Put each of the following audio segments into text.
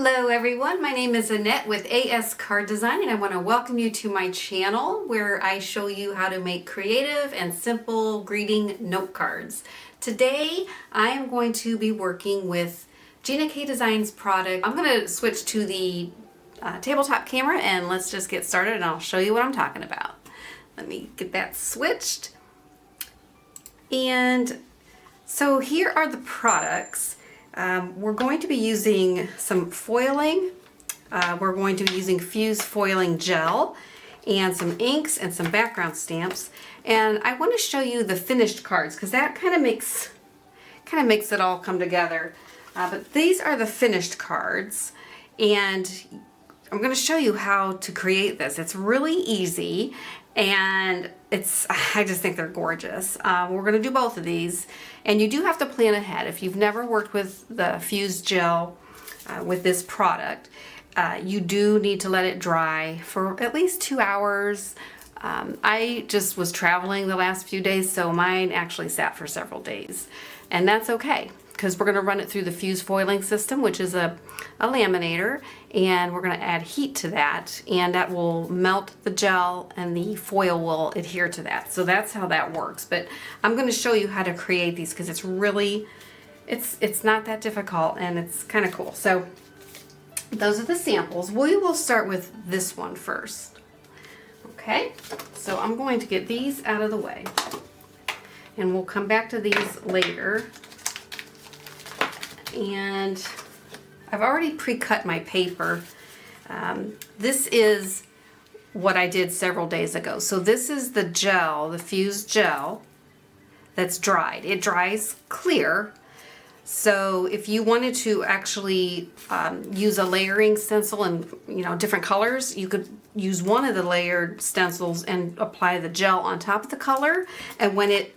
Hello everyone, my name is Annette with ASCardDesign and I want to welcome you to my channel where I show you how to make creative and simple greeting note cards. Today I am going to be working with GinaKDesigns product. I'm going to switch to the tabletop camera and let's just get started and I'll show you what I'm talking about. Let me get that switched. And so here are the products. We're going to be using some foiling. We're going to be using Fuse Foiling Gel and some inks and some background stamps. And I want to show you the finished cards because that kind of makes it all come together. But these are the finished cards, and I'm going to show you how to create this. It's really easy, and I just think they're gorgeous. We're going to do both of these, and you do have to plan ahead. If you've never worked with the Fuse Gel with this product, you do need to let it dry for at least 2 hours. I just was traveling the last few days, so mine actually sat for several days, and that's okay, because we're going to run it through the Fuse Foiling system, which is a laminator, and we're going to add heat to that, and that will melt the gel and the foil will adhere to that. So that's how that works. But I'm going to show you how to create these because it's really, it's not that difficult and it's kind of cool. So those are the samples. We will start with this one first. Okay, so I'm going to get these out of the way and we'll come back to these later. And I've already pre-cut my paper. This is what I did several days ago. So this is the gel, the Fuse Gel, that's dried. It dries clear. So if you wanted to actually use a layering stencil in different colors, you could use one of the layered stencils and apply the gel on top of the color. And when it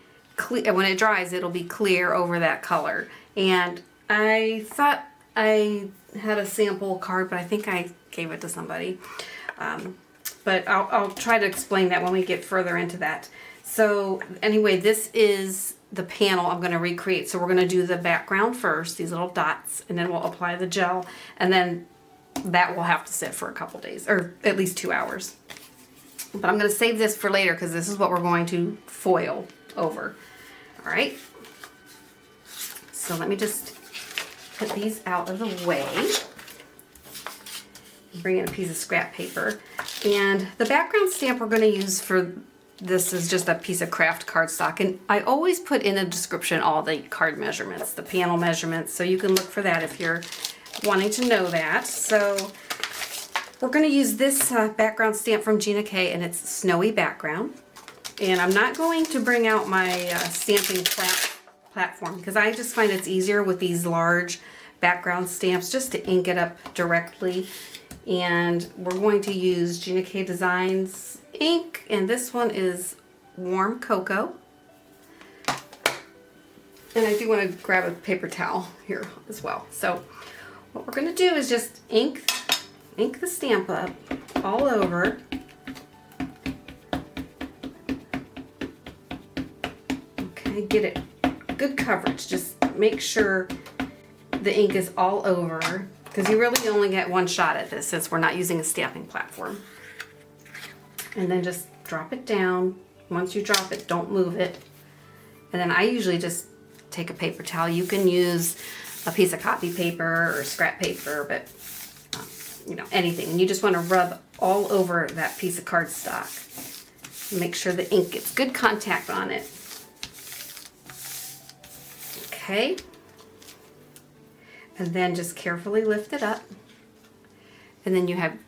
dries, it'll be clear over that color. And I thought I had a sample card, but I think I gave it to somebody. But I'll try to explain that when we get further into that. So anyway, this is the panel I'm going to recreate. So we're going to do the background first, these little dots, and then we'll apply the gel, and then that will have to sit for a couple days, or at least 2 hours. But I'm going to save this for later because this is what we're going to foil over. All right. So let me just put these out of the way. Bring in a piece of scrap paper. And the background stamp we're going to use for this is just a piece of craft cardstock. And I always put in the description all the card measurements, the panel measurements, so you can look for that if you're wanting to know that. So we're going to use this background stamp from Gina K, and it's snowy background. And I'm not going to bring out my stamping platform because I just find it's easier with these large background stamps just to ink it up directly. And we're going to use GinaKDesigns ink, and this one is warm cocoa. And I do want to grab a paper towel here as well. So what we're going to do is just ink the stamp up all over. Okay, get it good coverage. Just make sure the ink is all over, because you really only get one shot at this since we're not using a stamping platform. And then just drop it down. Once you drop it, don't move it. And then I usually just take a paper towel. You can use a piece of copy paper or scrap paper, but anything. And you just want to rub all over that piece of cardstock. Make sure the ink gets good contact on it. Okay. And then just carefully lift it up. And then you have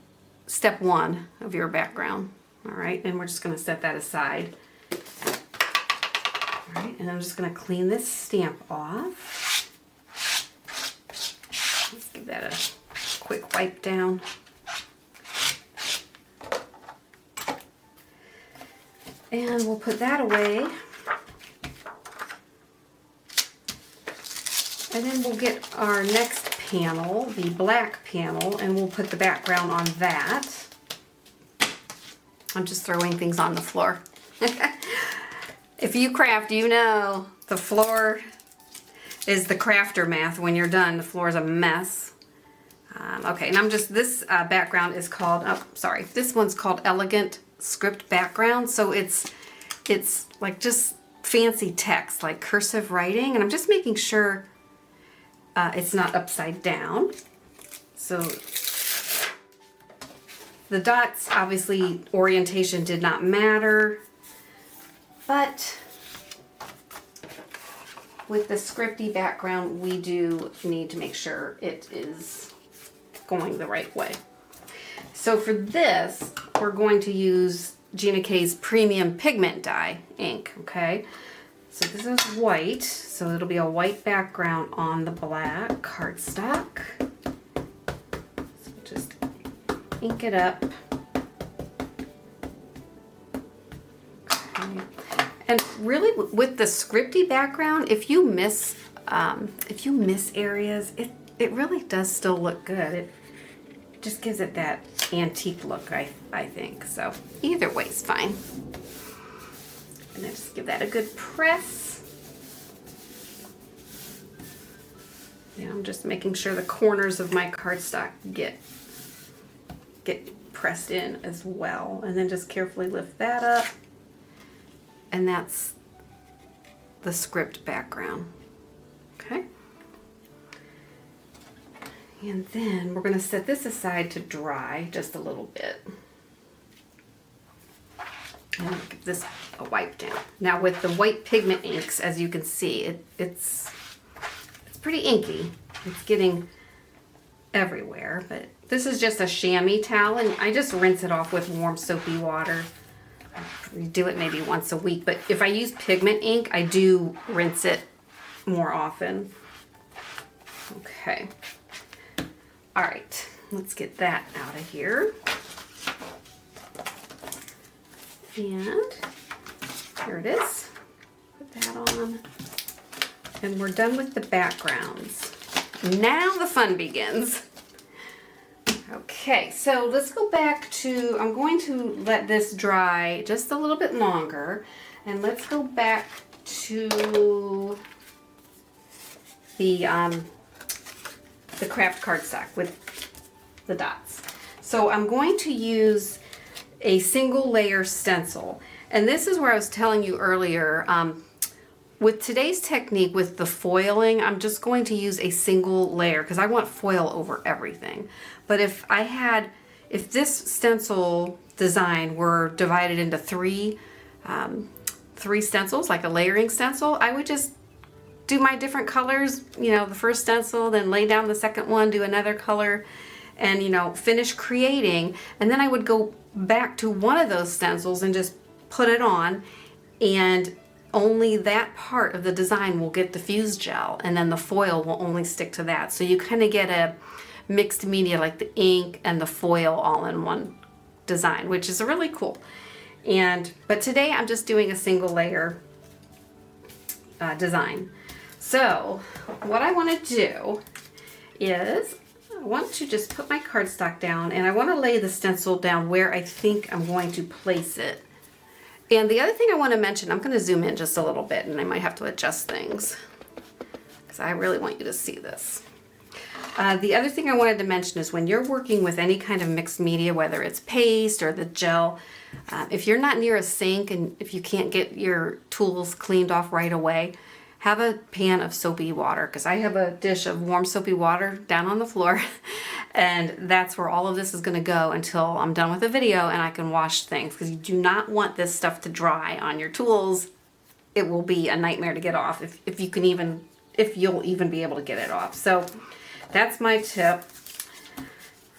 step one of your background. All right, and we're just going to set that aside. All right, and I'm just going to clean this stamp off. Let's give that a quick wipe down. And we'll put that away. And then we'll get our next panel, the black panel, and we'll put the background on that. I'm just throwing things on the floor. If you craft, you know the floor is the crafter math. When you're done, the floor is a mess. Okay, and I'm just, this background is called, oh, sorry, this one's called Elegant Script Background. So it's like just fancy text, like cursive writing. And I'm just making sure it's not upside down. So the dots, obviously orientation did not matter, but with the scripty background, we do need to make sure it is going the right way. So for this, we're going to use GinaK's Premium Pigment Dye ink, okay? So this is white, so it'll be a white background on the black cardstock. So just ink it up. Okay. And really with the scripty background, if you miss areas, it really does still look good. It just gives it that antique look, I think. So either way is fine. And then just give that a good press. And I'm just making sure the corners of my cardstock get pressed in as well. And then just carefully lift that up. And that's the script background. Okay. And then we're going to set this aside to dry just a little bit. And I'll give this a wipe down. Now with the white pigment inks, as you can see, it's pretty inky. It's getting everywhere, but this is just a chamois towel, and I just rinse it off with warm soapy water. I do it maybe once a week, but if I use pigment ink, I do rinse it more often. Okay. All right, let's get that out of here. And here it is. Put that on. And we're done with the backgrounds. Now the fun begins. Okay, so let's go back to, I'm going to let this dry just a little bit longer. And let's go back to the craft cardstock with the dots. So I'm going to use a single layer stencil. And this is where I was telling you earlier, with today's technique with the foiling, I'm just going to use a single layer because I want foil over everything. But if this stencil design were divided into three stencils, like a layering stencil, I would just do my different colors, you know, the first stencil, then lay down the second one, do another color, and, you know, finish creating. And then I would go back to one of those stencils and just put it on, and only that part of the design will get the fuse gel, and then the foil will only stick to that. So you kind of get a mixed media, like the ink and the foil all in one design, which is really cool. But today I'm just doing a single layer design. So what I want to do is I want to just put my cardstock down, and I want to lay the stencil down where I think I'm going to place it. And the other thing I want to mention, I'm going to zoom in just a little bit, and I might have to adjust things because I really want you to see this. The other thing I wanted to mention is when you're working with any kind of mixed media, whether it's paste or the gel, if you're not near a sink and if you can't get your tools cleaned off right away, have a pan of soapy water, because I have a dish of warm soapy water down on the floor, and that's where all of this is going to go until I'm done with the video and I can wash things, because you do not want this stuff to dry on your tools. It will be a nightmare to get off if you'll even be able to get it off. So that's my tip.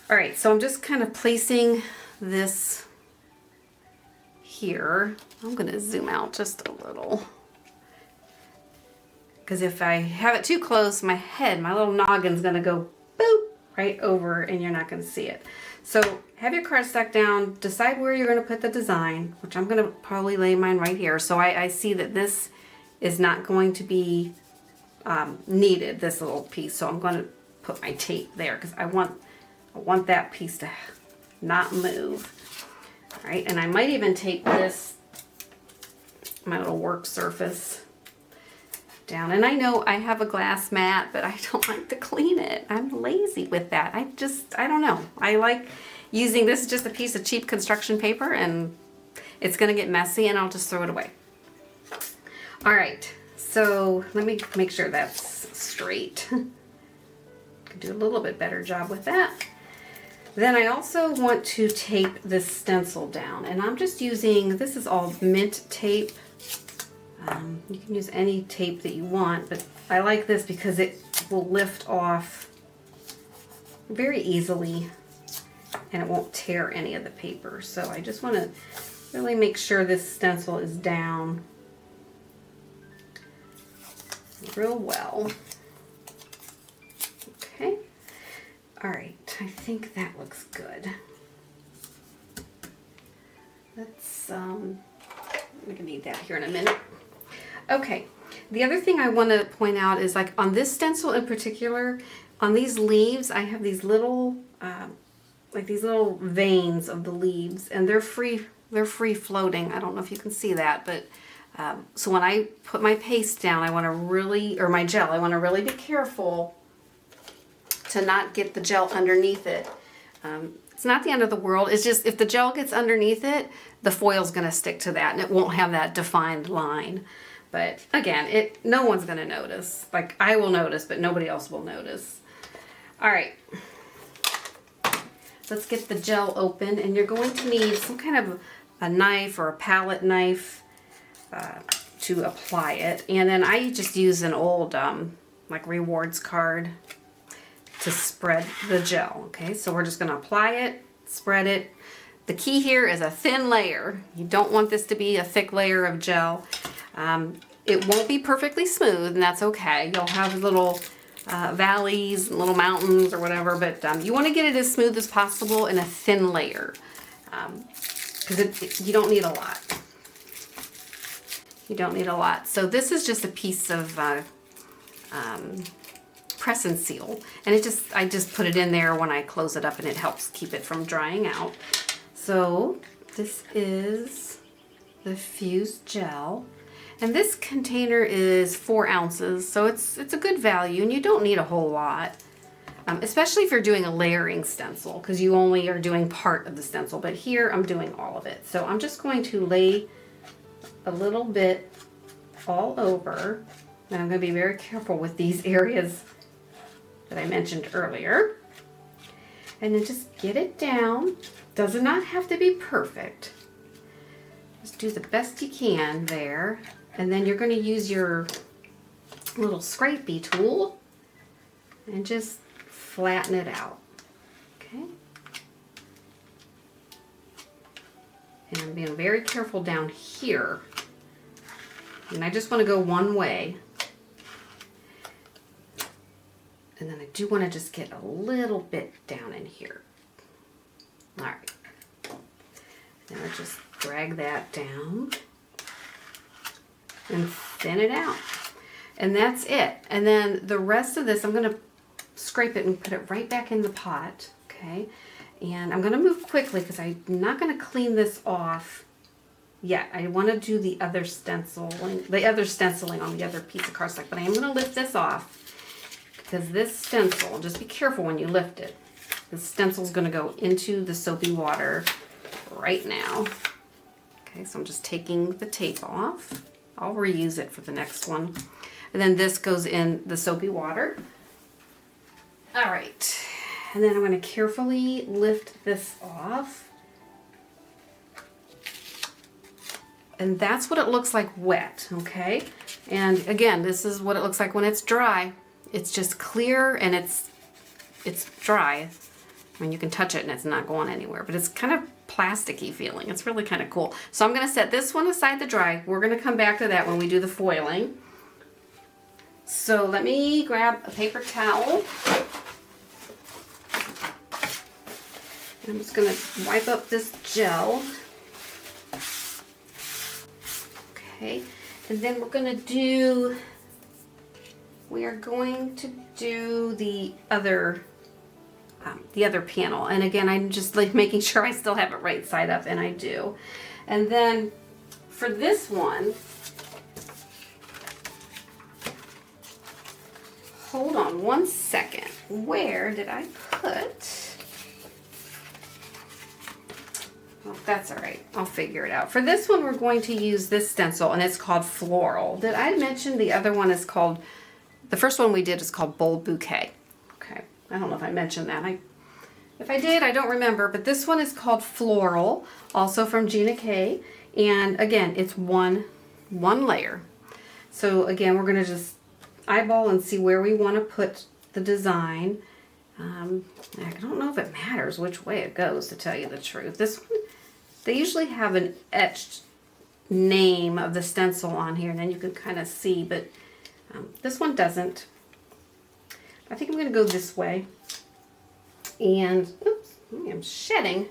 All right, so I'm just kind of placing this here. I'm going to zoom out just a little, because if I have it too close, my little noggin's going to go boop right over, and you're not going to see it. So have your cardstock down, decide where you're going to put the design, which I'm going to probably lay mine right here. So I see that this is not going to be needed, this little piece. So I'm going to put my tape there because I want that piece to not move. All right, and I might even tape this, my little work surface, down. And I know I have a glass mat, but I don't like to clean it. I'm lazy with that. I don't know. I like using this, just a piece of cheap construction paper, and it's gonna get messy and I'll just throw it away. All right, so let me make sure that's straight. Could do a little bit better job with that. Then I also want to tape this stencil down, and I'm just using, this is all mint tape. You can use any tape that you want, but I like this because it will lift off very easily and it won't tear any of the paper. So I just want to really make sure this stencil is down real well. Okay. All right, I think that looks good. Let's, I'm gonna need that here in a minute. Okay, the other thing I want to point out is, like, on this stencil in particular, on these leaves, I have these little, like these little veins of the leaves, and they're free floating. I don't know if you can see that, but so when I put my paste down, I want to really, or my gel, I want to really be careful to not get the gel underneath it. It's not the end of the world. It's just if the gel gets underneath it, the foil's going to stick to that and it won't have that defined line. But again, no one's going to notice. Like, I will notice, but nobody else will notice. All right. Let's get the gel open, and you're going to need some kind of a knife or a palette knife to apply it. And then I just use an old like rewards card to spread the gel. Okay, so we're just going to apply it, spread it. The key here is a thin layer. You don't want this to be a thick layer of gel. It won't be perfectly smooth, and that's okay. You'll have little valleys, little mountains or whatever, but you want to get it as smooth as possible in a thin layer, because you don't need a lot. You don't need a lot. So this is just a piece of press and seal, and I just put it in there when I close it up, and it helps keep it from drying out. So this is the Fuse gel. And this container is 4 ounces, so it's a good value, and you don't need a whole lot, especially if you're doing a layering stencil, because you only are doing part of the stencil, but here I'm doing all of it. So I'm just going to lay a little bit all over, and I'm going to be very careful with these areas that I mentioned earlier. And then just get it down. Does not have to be perfect. Just do the best you can there. And then you're going to use your little scrapey tool and just flatten it out. Okay. And I'm being very careful down here. And I just want to go one way. And then I do want to just get a little bit down in here. All right. And I just drag that down and thin it out. And that's it. And then the rest of this, I'm going to scrape it and put it right back in the pot. Okay. And I'm going to move quickly because I'm not going to clean this off yet. I want to do the other stenciling on the other piece of cardstock, but I am going to lift this off because this stencil, just be careful when you lift it. The stencil is going to go into the soapy water right now. Okay, so I'm just taking the tape off. I'll reuse it for the next one. And then this goes in the soapy water. All right, and then I'm going to carefully lift this off. And that's what it looks like wet, okay? And again, this is what it looks like when it's dry. It's just clear and it's dry. I mean, you can touch it and it's not going anywhere, but it's kind of plasticky feeling. It's really kind of cool. So I'm going to set this one aside to dry. We're going to come back to that when we do the foiling. So let me grab a paper towel. I'm just going to wipe up this gel. Okay, and then we are going to do the other panel. And again, I'm just like making sure I still have it right side up, and I do. And then for this one, hold on one second. Where did I put? Well, that's all right. I'll figure it out. For this one, we're going to use this stencil, and it's called Floral. Did I mention the other one is called, the first one we did is called Bold Bouquet. Okay, I don't know if I mentioned that. If I did, I don't remember, but this one is called Floral, also from Gina K. And again, it's one layer. So again, we're gonna just eyeball and see where we wanna put the design. I don't know if it matters which way it goes, to tell you the truth. This one, they usually have an etched name of the stencil on here, and then you can kind of see, but this one doesn't. I think I'm going to go this way. And, oops, I am shedding.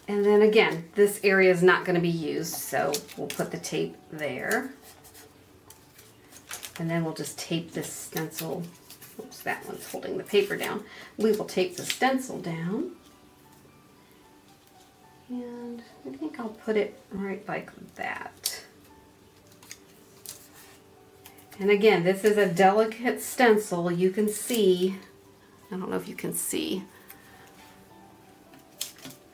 And then again, this area is not going to be used, so we'll put the tape there. And then we'll just tape this stencil. Oops, that one's holding the paper down. We will tape the stencil down. And I think I'll put it right like that. And again, this is a delicate stencil. You can see, I don't know if you can see.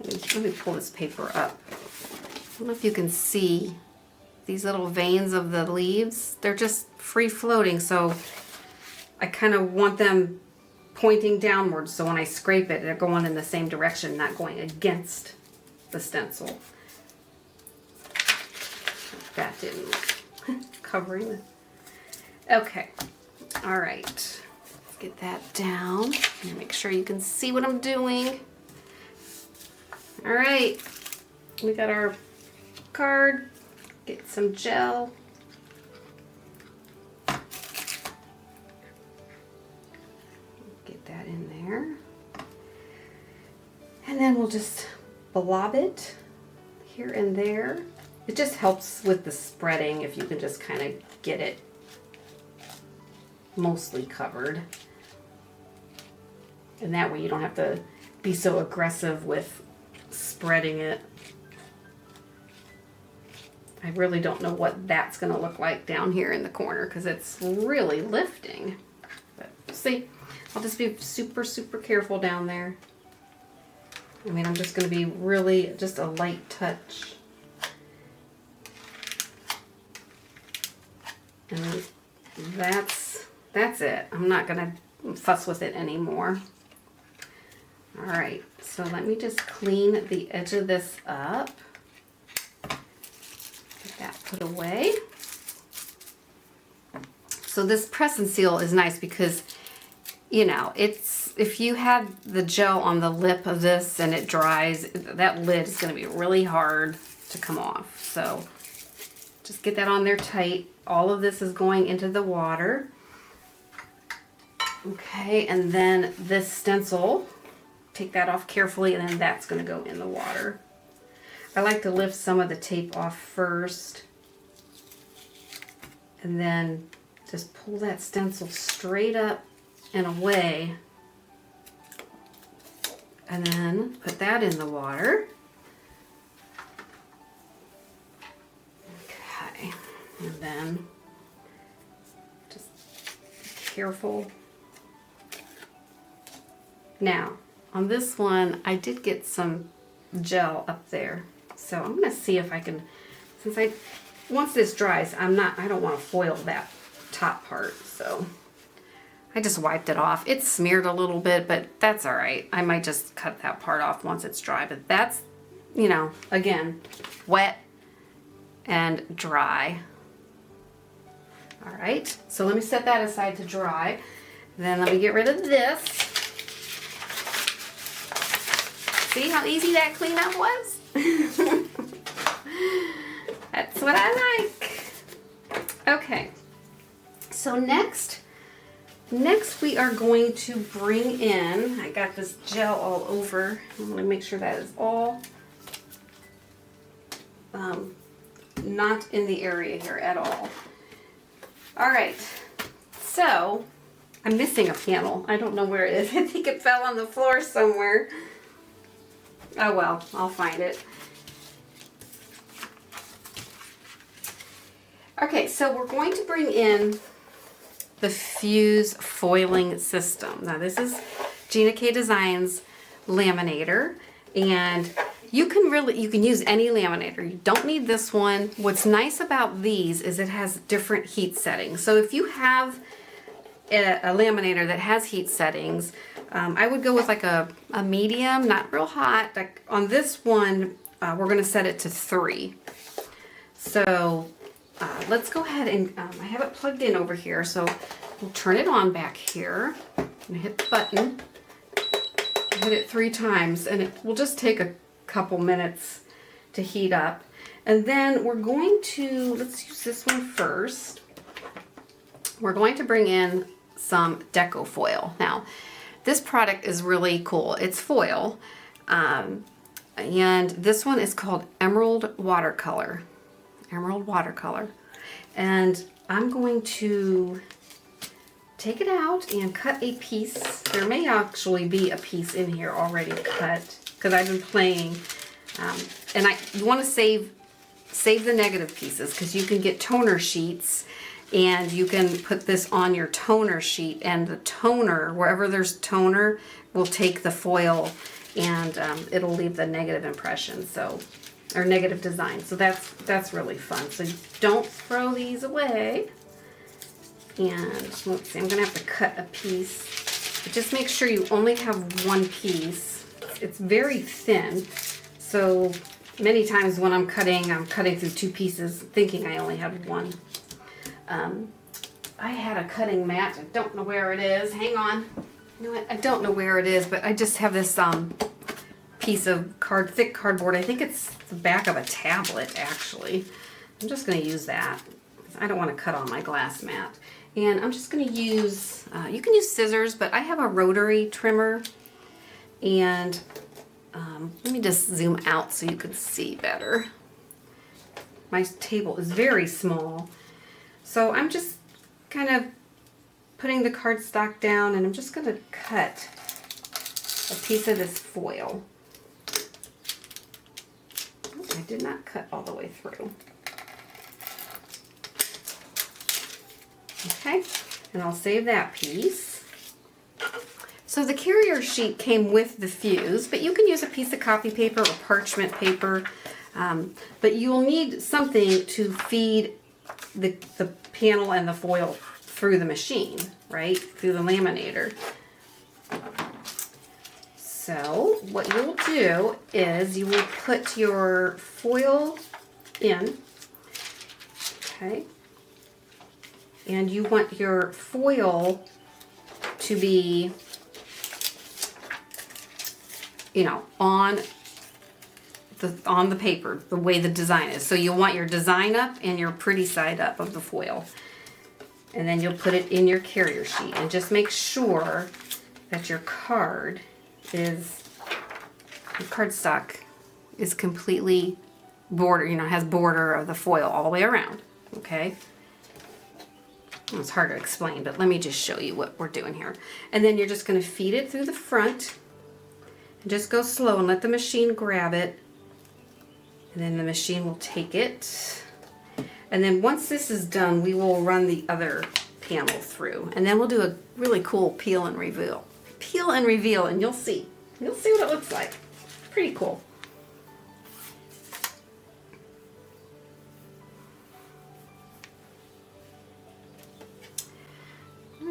Let me pull this paper up. I don't know if you can see these little veins of the leaves. They're just free floating, so I kind of want them pointing downwards, so when I scrape it, they're going in the same direction, not going against the stencil. That didn't covering it. Okay, all right. Let's get that down. Make sure you can see what I'm doing. All right, we got our card. Get some gel. Get that in there. And then we'll just blob it here and there. It just helps with the spreading if you can just kind of get it mostly covered. And that way you don't have to be so aggressive with spreading it. I really don't know what that's going to look like down here in the corner because it's really lifting. But we'll see. I'll just be super, super careful down there. I mean, I'm just going to be really just a light touch. And that's it. I'm not going to fuss with it anymore. All right, so let me just clean the edge of this up. Get that put away. So this press and seal is nice because, you know, it's, if you have the gel on the lip of this and it dries, that lid is going to be really hard to come off. So just get that on there tight. All of this is going into the water. Okay, and then this stencil, take that off carefully, and then that's going to go in the water. I like to lift some of the tape off first, and then just pull that stencil straight up and away, and then put that in the water. Okay, and then just be careful. Now, on this one, I did get some gel up there. So I'm going to see if I can, once this dries, I don't want to foil that top part. So I just wiped it off. It's smeared a little bit, but that's all right. I might just cut that part off once it's dry. But that's, you know, again, wet and dry. All right, so let me set that aside to dry. Then let me get rid of this. See how easy that cleanup was? That's what I like. Okay, so next we are going to bring in, I got this gel all over. I'm going to make sure that is all not in the area here at all. All right, so I'm missing a panel. I don't know where it is. I think it fell on the floor somewhere. Oh well, I'll find it. Okay, so we're going to bring in the Fuse Foiling System. Now this is GinaKDesigns laminator, and you can use any laminator. You don't need this one. What's nice about these is it has different heat settings. So if you have a laminator that has heat settings, I would go with like a medium, not real hot. Like on this one, we're gonna set it to 3. So let's go ahead and, I have it plugged in over here, so we'll turn it on back here. I'm gonna hit the button, hit it 3 times, and it will just take a couple minutes to heat up. And then we're going to, let's use this one first. We're going to bring in some Deco foil. Now, this product is really cool. It's foil, and this one is called Emerald Watercolor. Emerald Watercolor. And I'm going to take it out and cut a piece. There may actually be a piece in here already cut, because I've been playing, and you want to save the negative pieces, because you can get toner sheets and you can put this on your toner sheet, and the toner, wherever there's toner, will take the foil and it'll leave the negative impression, so, or negative design. So that's really fun. So don't throw these away. And let's see, I'm gonna have to cut a piece. But just make sure you only have one piece. It's very thin, so many times when I'm cutting through 2 pieces thinking I only have one. I had a cutting mat. I don't know where it is. Hang on. You know what? I don't know where it is, but I just have this piece of thick cardboard. I think it's the back of a tablet, actually. I'm just going to use that. I don't want to cut on my glass mat. And I'm just going to use, you can use scissors, but I have a rotary trimmer. And let me just zoom out so you can see better. My table is very small. So I'm just kind of putting the cardstock down, and I'm just going to cut a piece of this foil. I did not cut all the way through. Okay, and I'll save that piece. So the carrier sheet came with the fuse, but you can use a piece of copy paper or parchment paper, but you'll need something to feed the panel and the foil through the machine, right? Through the laminator. So what you'll do is you will put your foil in, okay? And you want your foil to be, you know, on the paper, the way the design is. So you'll want your design up and your pretty side up of the foil. And then you'll put it in your carrier sheet, and just make sure that your cardstock is completely has border of the foil all the way around, okay? It's hard to explain, but let me just show you what we're doing here. And then you're just going to feed it through the front, and just go slow and let the machine grab it. And then the machine will take it. And then once this is done, we will run the other panel through. And then we'll do a really cool peel and reveal. Peel and reveal, and you'll see. You'll see what it looks like. Pretty cool.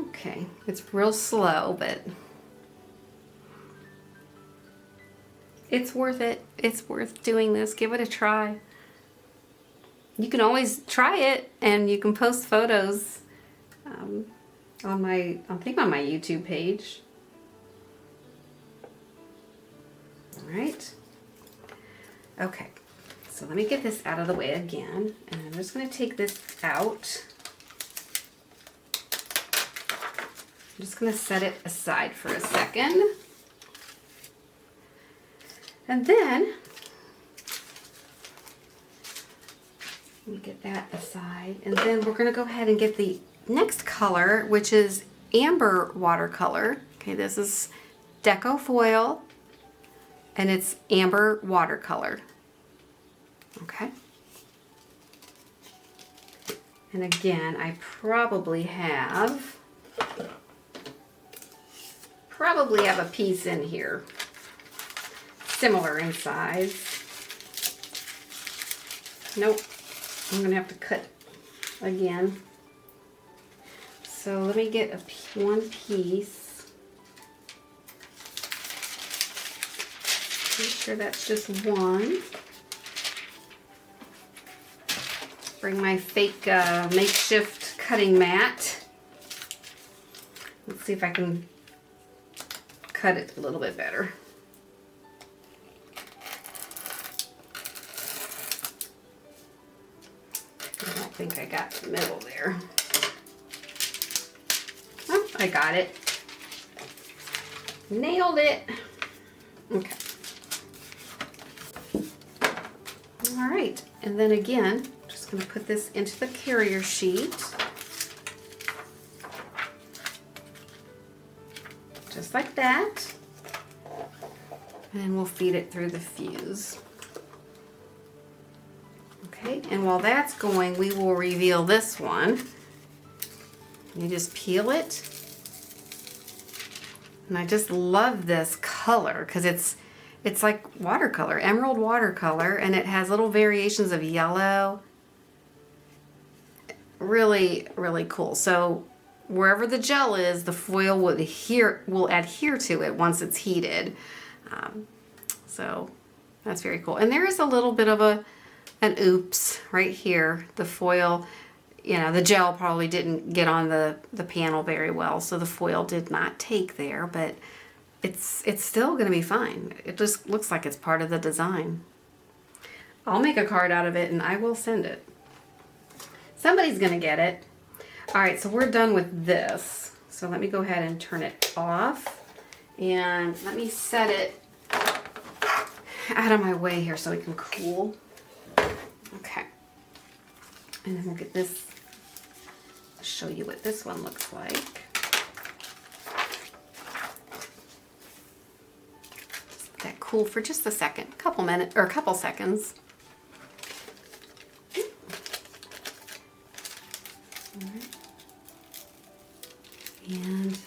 Okay, it's real slow, but it's worth it. It's worth doing this. Give it a try. You can always try it, and you can post photos on my YouTube page. All right. Okay, so let me get this out of the way again, and I'm just going to take this out. I'm just going to set it aside for a second. And then, let me get that aside. And then we're going to go ahead and get the next color, which is Amber Watercolor. Okay, this is Deco foil, and it's Amber Watercolor. Okay. And again, I probably have a piece in here, similar in size. Nope, I'm gonna have to cut again. So let me get one piece. Make sure that's just one. Bring my fake makeshift cutting mat. Let's see if I can cut it a little bit better. I don't think I got the middle there. Oh, I got it. Nailed it. Okay. All right, and then again, just going to put this into the carrier sheet. Just like that. And we'll feed it through the fuse. Okay, and while that's going, we will reveal this one. You just peel it. And I just love this color because it's like watercolor, emerald watercolor, and it has little variations of yellow. Really, really cool. So wherever the gel is, the foil will adhere to it once it's heated. So that's very cool. And there is a little bit of an oops right here. The foil, you know, the gel probably didn't get on the panel very well, so the foil did not take there, but it's still going to be fine. It just looks like it's part of the design. I'll make a card out of it and I will send it. Somebody's going to get it. All right, so we're done with this. So let me go ahead and turn it off. And let me set it out of my way here so it can cool. Okay. And then we'll get this, show you what this one looks like. Just let that cool for just a second, couple minutes, or a couple seconds. All right. And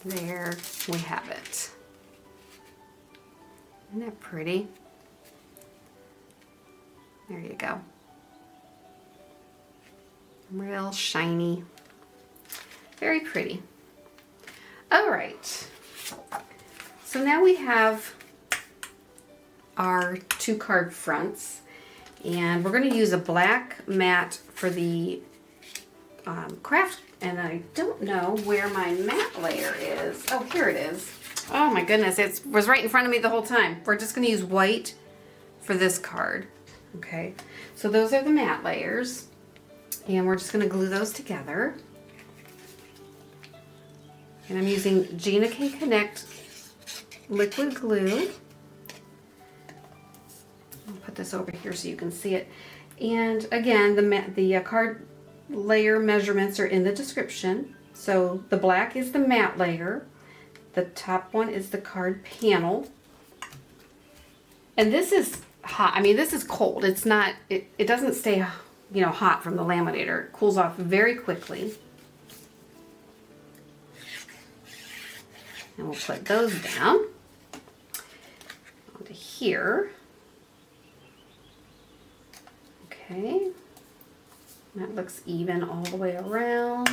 there we have it. Isn't that pretty? There you go. Real shiny. Very pretty. All right. So now we have our 2 card fronts, and we're going to use a black mat for the craft, and I don't know where my mat layer is. Oh, here it is. Oh my goodness, it was right in front of me the whole time. We're just going to use white for this card. Okay, so those are the matte layers, and we're just going to glue those together. And I'm using GinaKDesigns Connect liquid glue. I'll put this over here so you can see it. And again, the card layer measurements are in the description. So the black is the matte layer. The top one is the card panel. And this is hot. I mean, this is cold. It's not, it doesn't stay, you know, hot from the laminator. It cools off very quickly. And we'll put those down onto here. Okay. That looks even all the way around.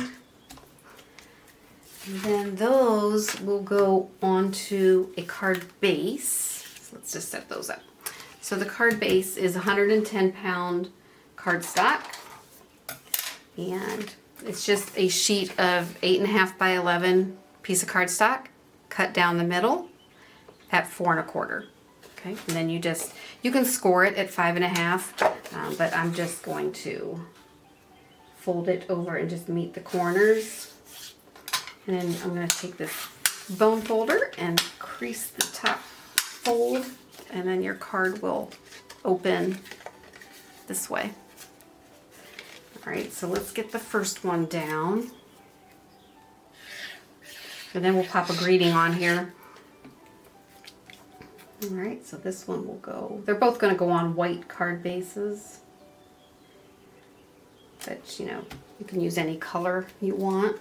And then those will go onto a card base. So let's just set those up. So the card base is 110-pound cardstock, and it's just a sheet of 8.5 by 11 piece of cardstock cut down the middle at 4 1/4. Okay, and then you can score it at 5.5, but I'm just going to fold it over and just meet the corners. And then I'm going to take this bone folder and crease the top fold, and then your card will open this way. All right, so let's get the first one down. And then we'll pop a greeting on here. All right, so this one will go, they're both going to go on white card bases. but you know, you can use any color you want.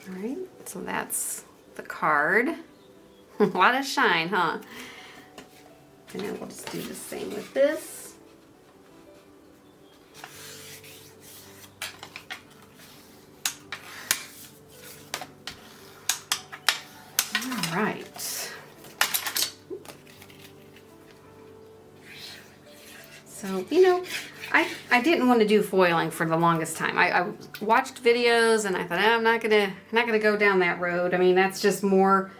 All right, so that's the card. A lot of shine, huh? And then we'll just do the same with this. All right. So, you know, I didn't want to do foiling for the longest time. I watched videos and I thought, I'm not gonna go down that road. I mean, that's just more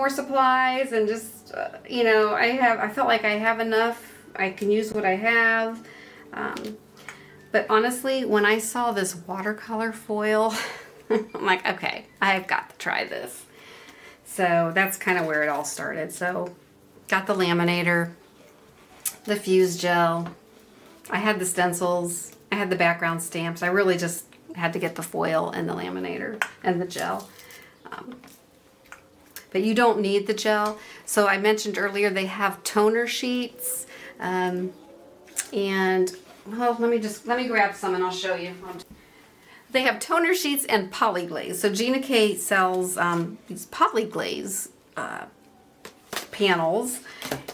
supplies and just you know, I felt like I have enough. I can use what I have. But honestly, when I saw this watercolor foil, I'm like, okay, I've got to try this. So that's kind of where it all started. So got the laminator, the fuse gel, I had the stencils, I had the background stamps. I really just had to get the foil and the laminator and the gel. But you don't need the gel. So I mentioned earlier they have toner sheets. And well, let me grab some and I'll show you. They have toner sheets and polyglaze. So Gina K sells these polyglaze panels,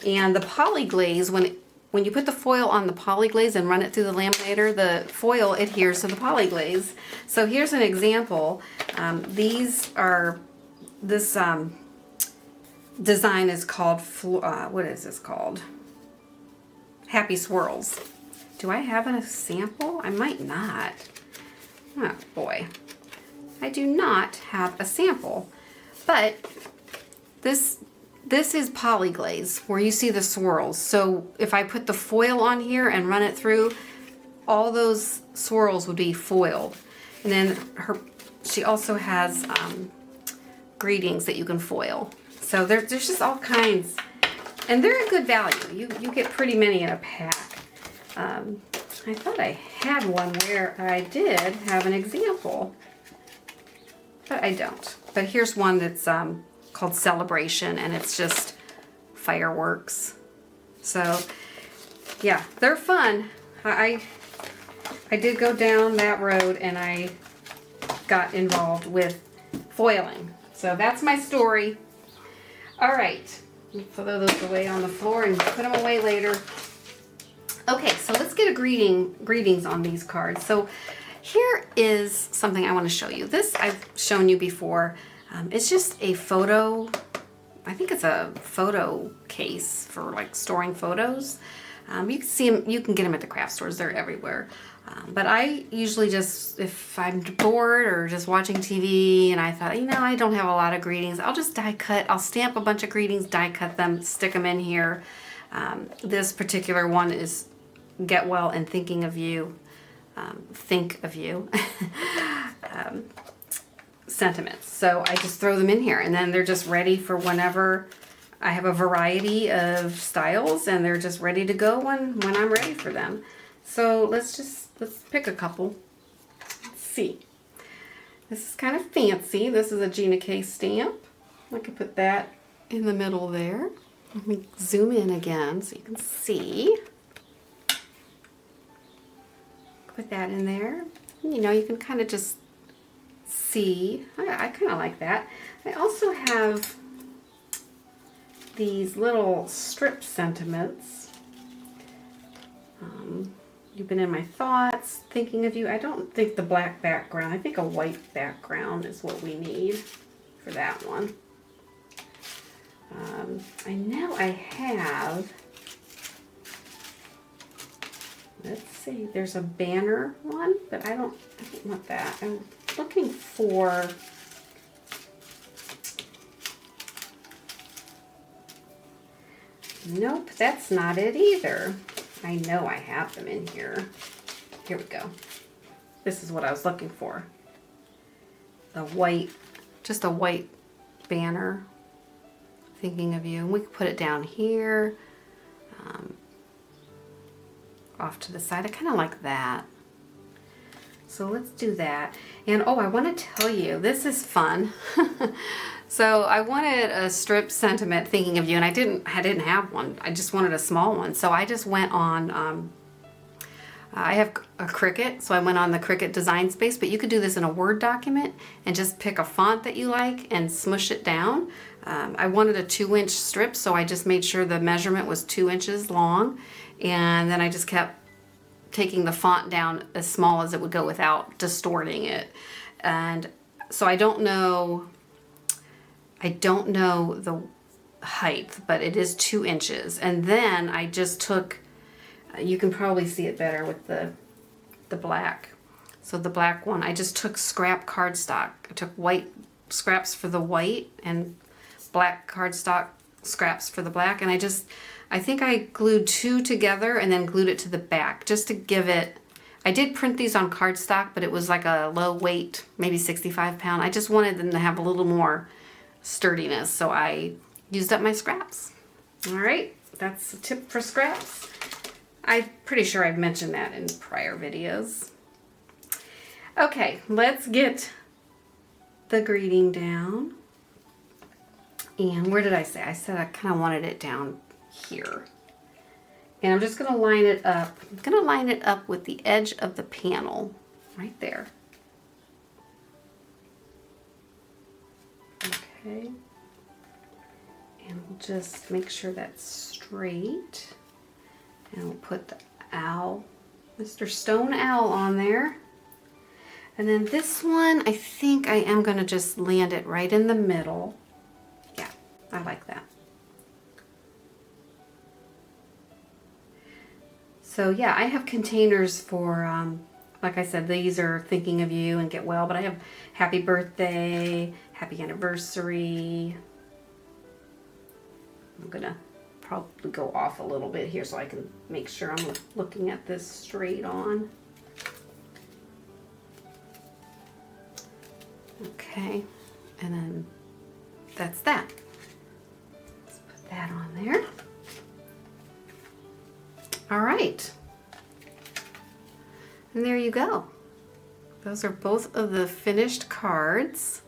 and the polyglaze, when you put the foil on the polyglaze and run it through the laminator, the foil adheres to the polyglaze. So here's an example. This design is called, what is this called? Happy Swirls. Do I have a sample? I might not. Oh boy. I do not have a sample. But this is polyglaze where you see the swirls. So if I put the foil on here and run it through, all those swirls would be foiled. And then she also has greetings that you can foil. So there's just all kinds, and they're a good value. You get pretty many in a pack. I thought I had one where I did have an example, but I don't. But here's one that's called Celebration, and it's just fireworks. So yeah, they're fun. I did go down that road and I got involved with foiling. So that's my story. All right, throw those away on the floor and put them away later. Okay, so let's get a greetings on these cards. So here is something I want to show you. This I've shown you before. It's just a photo, I think it's a photo case for like storing photos. You can see them, you can get them at the craft stores, they're everywhere. But I usually just, if I'm bored or just watching TV and I thought, you know, I don't have a lot of greetings, I'll just die cut. I'll stamp a bunch of greetings, die cut them, stick them in here. This particular one is Get Well and Thinking of You. Think of you. Sentiments. So I just throw them in here and then they're just ready for whenever. I have a variety of styles and they're just ready to go when I'm ready for them. So let's pick a couple. Let's see. This is kind of fancy. This is a Gina K stamp. I could put that in the middle there. Let me zoom in again so you can see. Put that in there. You know, you can kind of just see. I kind of like that. I also have these little strip sentiments. You've been in my thoughts, thinking of you. I don't think the black background, I think a white background is what we need for that one. I know I have, let's see, there's a banner one, but I don't want that. I'm looking for, nope, that's not it either. I know I have them in here. Here we go. This is what I was looking for. The white, just a white banner. Thinking of you. And we can put it down here. Off to the side. I kind of like that. So let's do that. And oh, I want to tell you, this is fun. So I wanted a strip sentiment, Thinking of You, and I didn't have one. I just wanted a small one. So I just went on I have a Cricut, so I went on the Cricut design space, but you could do this in a Word document and just pick a font that you like and smush it down. I wanted a 2-inch strip, so I just made sure the measurement was 2 inches long, and then I just kept taking the font down as small as it would go without distorting it. And so I don't know the height, but it is 2 inches. And then I just took, you can probably see it better with the black. So the black one, I just took scrap cardstock. I took white scraps for the white and black cardstock scraps for the black, and I think I glued 2 together and then glued it to the back just to give it, I did print these on cardstock, but it was like a low weight, maybe 65 pound. I just wanted them to have a little more sturdiness, so I used up my scraps. All right, that's a tip for scraps. I'm pretty sure I've mentioned that in prior videos. Okay, let's get the greeting down. And where did I say? I said I kind of wanted it down here. And I'm just going to line it up. I'm going to line it up with the edge of the panel right there. Okay. And we'll just make sure that's straight. And we'll put the owl, Mr. Stone Owl on there. And then this one, I think I am going to just land it right in the middle. Yeah, I like that. So yeah, I have containers for, like I said, these are thinking of you and get well, but I have happy birthday, happy anniversary. I'm going to probably go off a little bit here so I can make sure I'm looking at this straight on. Okay, and then that's that. Let's put that on there. All right, and there you go. Those are both of the finished cards.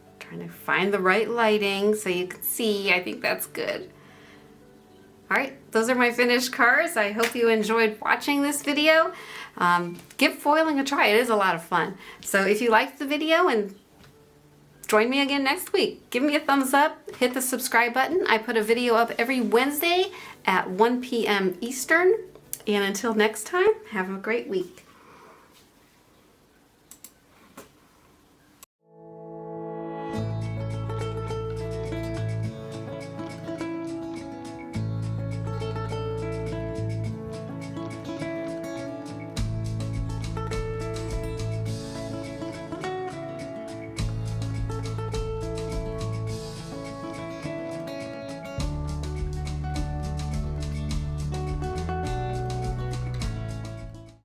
I'm trying to find the right lighting so you can see. I think that's good. All right, those are my finished cards. I hope you enjoyed watching this video. Give foiling a try. It is a lot of fun. So if you liked the video, and join me again next week. Give me a thumbs up, hit the subscribe button. I put a video up every Wednesday at 1 p.m. Eastern. And until next time, have a great week.